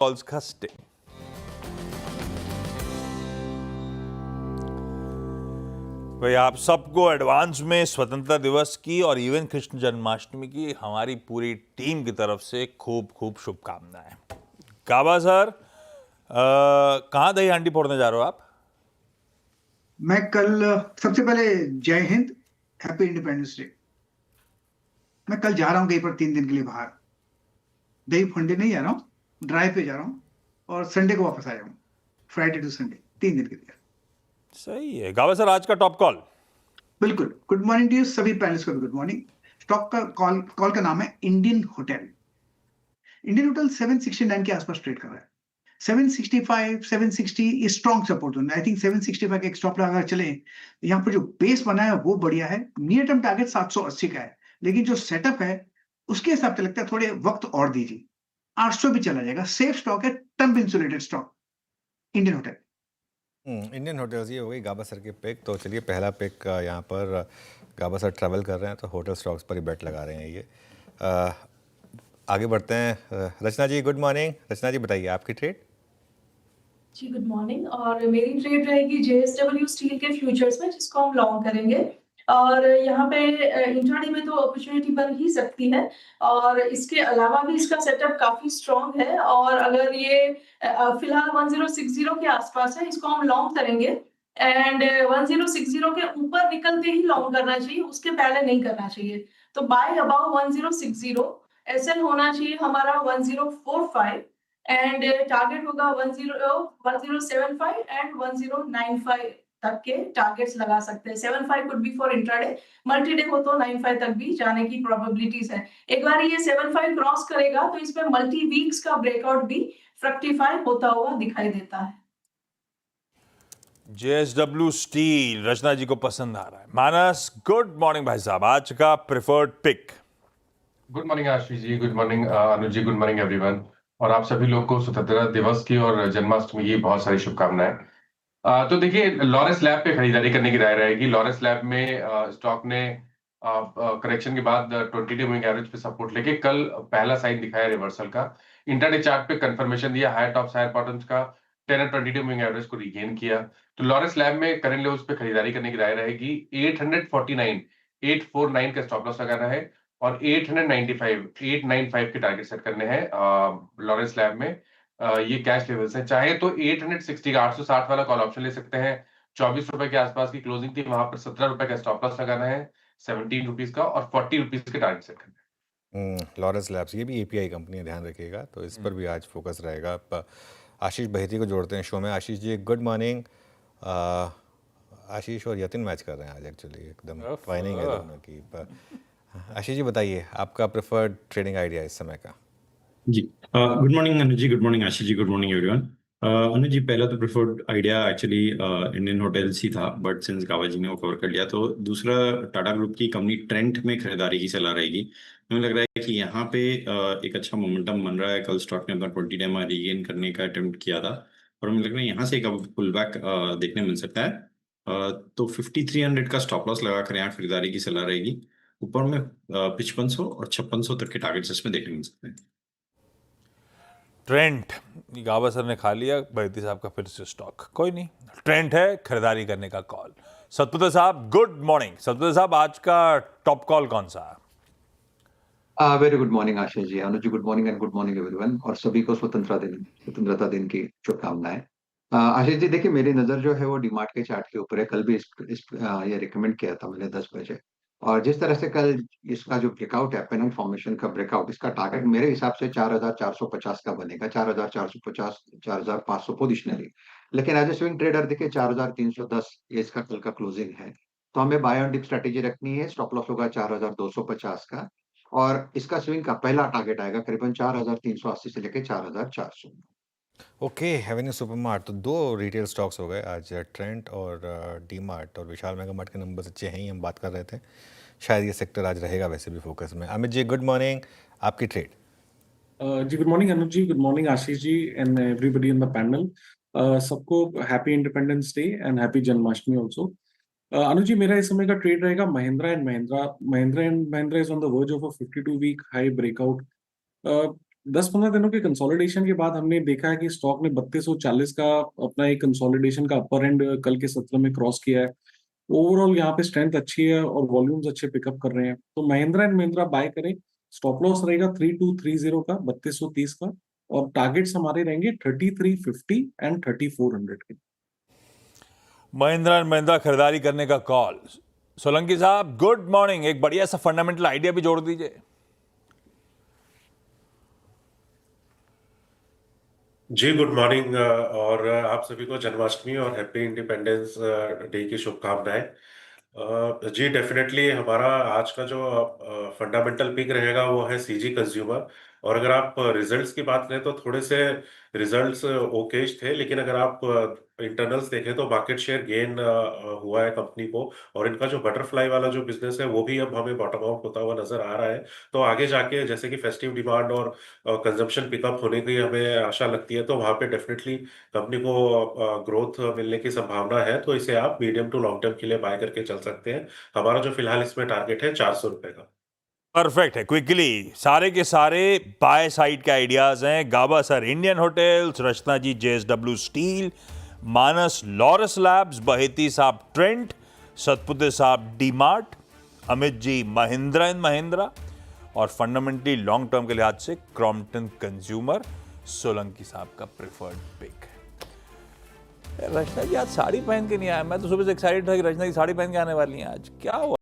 Calls का sting. भाई आप सबको एडवांस में स्वतंत्रता दिवस की और इवन कृष्ण जन्माष्टमी की हमारी पूरी टीम की तरफ से खूब खूब शुभकामनाएं। गाबा सर, कहाँ दही हांडी फोड़ने जा रहे हो आप? मैं कल सबसे पहले जय हिंद, हैप्पी इंडिपेंडेंस डे। मैं कल जा रहा हूँ कहीं पर 3 दिन के लिए बाहर। दही फंडे नहीं जा रहा हूँ, ड्राइव पे जा रहा हूँ और संडे को वापस आ जाऊँ। फ्राइडे टू संडे 3 दिन के लिए। सही है। गाबा सर, आज का टॉप कॉल। बिल्कुल। गुड मॉर्निंग टू यू सभी पैनलिस्ट को भी गुड मॉर्निंग। स्टॉक का कॉल का नाम है इंडियन होटल। इंडियन होटल 769 के आसपास ट्रेड कर रहा है। 765, 760 strong support zone. I think 765 का एक स्टॉप लगा चले। यहाँ पर जो बेस बना है वो बढ़िया है। नियर टर्म टारगेट 780 का है, लेकिन जो सेटअप है उसके हिसाब से लगता है थोड़े वक्त और दीजिए। 800 भी चला जाएगा। सेफ स्टॉक है, term insulated stock, Indian hotel. Indian hotels, ये हो गई गाबा सर के पिक। तो चलिए, पहला पिक यहाँ पर गाबा सर ट्रैवल कर रहे हैं तो होटल स्टॉक्स पर ही बेट लगा रहे हैं ये। आगे बढ़ते हैं। रचना जी, गुड मॉर्निंग। रचना जी, बताइए आपकी ट्रेड। जी गुड मॉर्निंग। और मेरी ट्रेड रहेगी JSW स्टील के फ्यूचर्स में, जिसको हम लॉन्ग करेंगे। और यहाँ पे इंट्राडे में तो अपॉर्चुनिटी बन ही सकती है, और इसके अलावा भी इसका सेटअप काफी स्ट्रॉन्ग है। और अगर ये फिलहाल 1060 के आसपास है, इसको हम लॉन्ग करेंगे। एंड 1060 के ऊपर निकलते ही लॉन्ग करना चाहिए, उसके पहले नहीं करना चाहिए। तो बाय अबाउ 1060 एसएल होना चाहिए हमारा 1045, एंड टारगेट होगा 1075 एंड 1095 तक के टारगेट्स लगा सकते हैं। 75 could be for intraday, multi day हो तो 95 तक भी जाने की प्रोबेबिलिटीज है। एक बार ये 75 क्रॉस करेगा तो इसमें मल्टी वीक्स का ब्रेकआउट भी फ्रक्टिफाई होता हुआ दिखाई देता है। JSW स्टील रचना जी को पसंद आ रहा है। मानस, गुड मॉर्निंग भाई साहब, आज का preferred pick. Good morning Ashish ji, good morning Anuj ji, good morning everyone. और आप सभी लोग को स्वतंत्रता दिवस की और जन्माष्टमी की बहुत सारी शुभकामनाएं। तो देखिए, लॉरेंस लैब पे खरीदारी करने की राय रहेगी। लॉरेंस लैब में स्टॉक ने करेक्शन के बाद 20 मूविंग एवरेज पे सपोर्ट लेके कल पहला साइन दिखाया रिवर्सल का। इंट्राडे चार्ट पे कंफर्मेशन दिया, हायर टॉप्स हायर बॉटम्स का 10 और 22 मूविंग एवरेज को रिगेन किया। तो लॉरेंस लैब में करंट लेवल्स पे खरीदारी करने की राय रहेगी। 849, 849 का स्टॉप लॉस लगाना है और 895, 895 के टारगेट सेट करने हैं लॉरेंस लैब में। ये कैश लेवल्स हैं। चाहे तो 860 का 860 वाला कॉल ऑप्शन ले सकते हैं। 24 रुपए के आसपास की क्लोजिंग थी, वहां पर 17 रुपए का स्टॉप लॉस लगाना है, 17 रुपीज का, और 40 रुपीज के टारगेट सेट करना है। लॉरेंस लैब्स, ये भी API कंपनी है, ध्यान रखिएगा, तो इस पर भी आज फोकस रहेगा। आशीष बहेती को जोड़ते हैं शो में। आशीष जी, गुड मॉर्निंग। आशीष और यतिन मैच कर रहे हैं आज, एक्चुअली एकदम ट्वाइनिंग है दोनों की। आशीष जी, बताइए आपका प्रेफर्ड ट्रेडिंग आइडिया इस समय का। जी good morning Anuj ji, good morning Ashish ji, good morning everyone. Anuj ji, पहला तो preferred idea actually Indian hotels ही था, बट सिंस गावा जी ने वो कवर कर लिया, तो दूसरा टाटा ग्रुप की कंपनी ट्रेंट में खरीदारी की सलाह रहेगी। मुझे लग रहा है कि यहाँ पे एक अच्छा मोमेंटम बन रहा है। कल स्टॉक ने अपना 20 टाइम रीगेन करने का अटेम्प्ट किया था, और मुझे लग रहा है यहाँ से एक पुल बैक देखने मिल सकता है। तो 5300 का स्टॉप लॉस लगा कर यहाँ खरीदारी की सलाह रहेगी। ऊपर में 5500 और 5600 तक के टारगेट्स इसमें देखने मिल सकते हैं। ट्रेंट, गाबा सर ने खा लिया बहेती साहब का फिर से स्टॉक। कोई नहीं, ट्रेंट है, खरीदारी करने का कॉल। सतपुत्र साहब, गुड मॉर्निंग। सतपुत्र साहब, आज का टॉप कॉल कौन सा है? Very good morning Ashish ji, Anuj ji, good morning and good morning everyone. और सभी को स्वतंत्रता दिन की शुभकामनाएं। आशीष जी, देखिए, मेरी नजर जो है वो डीमार्ट के चार्ट के ऊपर है। कल भी ये रिकमेंड किया था मैंने 10 बजे। और जिस तरह से कल इसका जो ब्रेकआउट है, पेनल फॉर्मेशन का ब्रेकआउट, इसका टारगेट मेरे हिसाब से 4450 का बनेगा। 4450, 4500 पोजिशनरी। लेकिन एज ए स्विंग ट्रेडर देखिए, 4310 ये इसका कल का क्लोजिंग है। तो हमें बाय ऑन डिप स्ट्रेटेजी रखनी है। स्टॉप लॉस होगा 4250 का, और इसका स्विंग का पहला टारगेट आएगा करीबन 4380 से लेकर 4400। Okay, Avenue supermart. तो दो रिटेल स्टॉक्स हो गए आज, ट्रेंट और डीमार्ट। और विशाल मेगा मार्ट के नंबर्स अच्छे हैं ही, हम बात कर रहे थे। शायद ये सेक्टर आज रहेगा वैसे भी फोकस में। अमित जी, गुड मॉर्निंग, आपकी ट्रेड। जी good morning Anuj ji, good morning Ashish ji and everybody in the panel. सबको happy Independence Day and happy Janmashtami also. अनुज जी, मेरा इस समय का ट्रेड रहेगा Mahindra and Mahindra. Mahindra and Mahindra is on the verge of a 52 week high breakout. 10-15 दिनों के कंसोलिडेशन के बाद हमने देखा है कि स्टॉक ने 3240 का अपना एक कंसोलिडेशन का अपर एंड कल के सत्र में क्रॉस किया है। ओवरऑल यहाँ पे स्ट्रेंथ अच्छी है और वॉल्यूम्स अच्छे पिकअप कर रहे हैं, तो महिंद्रा एंड महिंद्रा बाय करें। स्टॉप लॉस रहेगा 3230 का, 3230 का, और टारगेट्स हमारे रहेंगे 3350 एंड 3400 के। महिंद्रा एंड महिंद्रा खरीदारी करने का कॉल। सोलंकी साहब गुड मॉर्निंग, एक बढ़िया सा फंडामेंटल आइडिया भी जोड़ दीजिए। जी गुड मॉर्निंग और आप सभी को जन्माष्टमी और हैप्पी इंडिपेंडेंस डे की शुभकामनाएं। जी डेफिनेटली हमारा आज का जो फंडामेंटल पिक रहेगा वो है सीजी कंज्यूमर। और अगर आप रिजल्ट्स की बात करें तो थोड़े से रिजल्ट्स ओकेज थे, लेकिन अगर आप इंटरनल्स देखें तो मार्केट शेयर गेन हुआ है कंपनी को, और इनका जो बटरफ्लाई वाला जो बिजनेस है वो भी अब हमें बॉटम आउट होता हुआ नजर आ रहा है। तो आगे जाके जैसे कि फेस्टिव डिमांड और कंजम्पशन पिकअप होने की हमें आशा लगती है, तो वहां पे डेफिनेटली कंपनी को ग्रोथ मिलने की संभावना है। तो इसे आप मीडियम टू लॉन्ग टर्म के लिए बाय करके चल सकते हैं। हमारा जो फिलहाल इसमें टारगेट है 400 रुपए का। परफेक्ट है। क्विकली सारे के सारे बाय साइड के आइडियाज हैं। गाबा सर इंडियन होटल्स, रचना जी जेएसडब्ल्यू स्टील, मानस लॉरस लैब्स, बहेती साहब ट्रेंट, सतपुते साहब डीमार्ट, अमित जी महिंद्रा एंड महिंद्रा, और फंडामेंटली लॉन्ग टर्म के लिहाज से क्रॉम्पटन कंज्यूमर सोलंकी साहब का प्रेफर्ड पिक है। रचना जी आज साड़ी पहन के नहीं आया, मैं तो सुबह से एक्साइटेड था कि रचना जी साड़ी पहन के आने वाली हैं। आज क्या हुआ?